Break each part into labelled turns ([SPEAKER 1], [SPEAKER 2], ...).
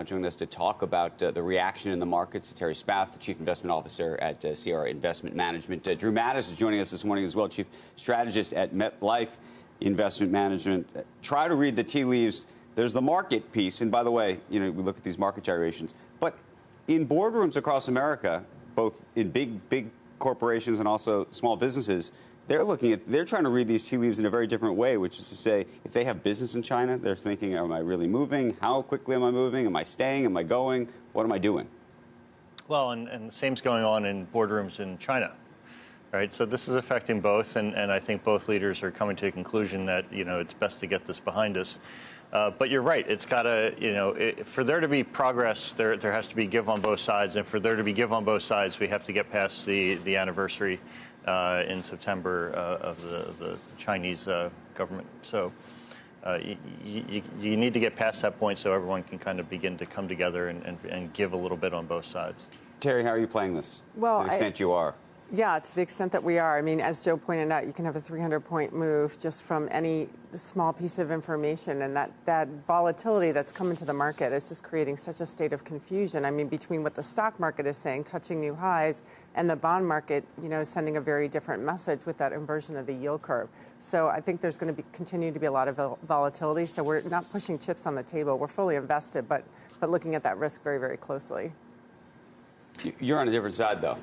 [SPEAKER 1] joining us to talk about the reaction in the markets. Terri Spath, the Chief Investment Officer at CIO Investment Management. Drew Matus is joining us this morning as well, Chief Strategist at MetLife Investment Management. Try to read the tea leaves. There's the market piece, and by the way, we look at these market gyrations. But in boardrooms across America, both in big corporations and also small businesses, they're trying to read these tea leaves in a very different way, which is to say, if they have business in China, they're thinking, am I really moving? How quickly am I moving? Am I staying? Am I going? What am I doing?
[SPEAKER 2] Well, and the same's going on in boardrooms in China, right? So this is affecting both, and I think both leaders are coming to a conclusion that, it's best to get this behind us. But you're right. It's got to, for there to be progress, there has to be give on both sides. And for there to be give on both sides, we have to get past the anniversary in September of the Chinese government. So you need to get past that point so everyone can kind of begin to come together and give a little bit on both sides.
[SPEAKER 1] Terri, how are you playing this?
[SPEAKER 3] Well,
[SPEAKER 1] to the extent you are.
[SPEAKER 3] Yeah, to the extent that we are. I mean, as Joe pointed out, you can have a 300-point move just from any small piece of information, and that volatility that's come into the market is just creating such a state of confusion. I mean, between what the stock market is saying, touching new highs, and the bond market, sending a very different message with that inversion of the yield curve. So I think there's going to continue to be a lot of volatility. So we're not pushing chips on the table. We're fully invested, but looking at that risk very, very closely.
[SPEAKER 1] You're on a different side, though.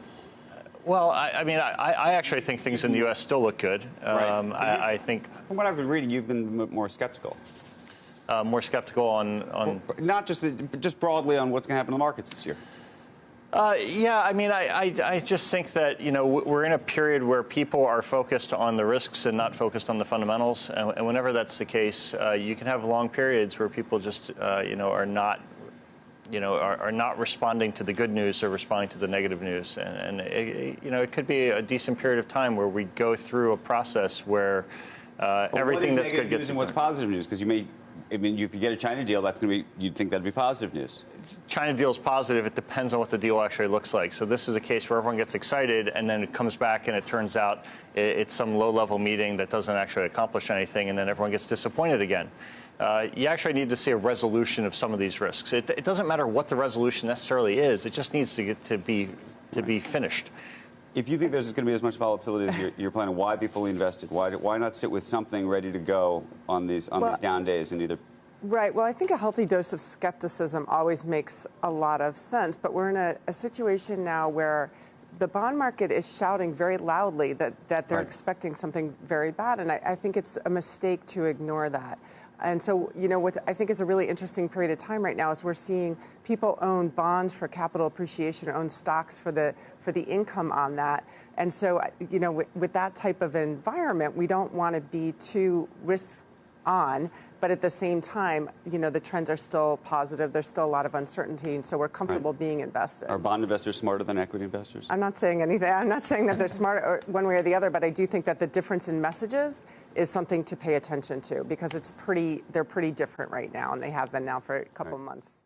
[SPEAKER 2] Well, I actually think things in the U.S. still look good.
[SPEAKER 1] Right.
[SPEAKER 2] I think,
[SPEAKER 1] from what I've been reading, you've been more skeptical.
[SPEAKER 2] More skeptical on
[SPEAKER 1] well, not just broadly on what's going to happen in the markets this year.
[SPEAKER 2] Yeah, I just think that we're in a period where people are focused on the risks and not focused on the fundamentals. And whenever that's the case, you can have long periods where people just are not responding to the good news or responding to the negative news. And it could be a decent period of time where we go through a process where everything that's good gets.
[SPEAKER 1] And what's positive news? Because if you get a China deal, you'd think that'd be positive news.
[SPEAKER 2] China deal is positive. It depends on what the deal actually looks like. So this is a case where everyone gets excited, and then it comes back, and it turns out it's some low-level meeting that doesn't actually accomplish anything, and then everyone gets disappointed again. You actually need to see a resolution of some of these risks. It doesn't matter what the resolution necessarily is. It just needs to be finished.
[SPEAKER 1] If you think there's going to be as much volatility as you're planning, why be fully invested? Why not sit with something ready to go on these down days and either?
[SPEAKER 3] Right. Well, I think a healthy dose of skepticism always makes a lot of sense. But we're in a situation now where the bond market is shouting very loudly that they're expecting something very bad. And I think it's a mistake to ignore that. And so, what I think is a really interesting period of time right now is we're seeing people own bonds for capital appreciation, own stocks for the income on that. And so, with that type of environment, we don't want to be too risk on, but at the same time, the trends are still positive. There's still a lot of uncertainty, and so we're comfortable being invested.
[SPEAKER 1] Are bond investors smarter than equity investors?
[SPEAKER 3] I'm not saying anything. I'm not saying that they're smart one way or the other, but I do think that the difference in messages is something to pay attention to because they're pretty different right now, and they have been now for a couple of months.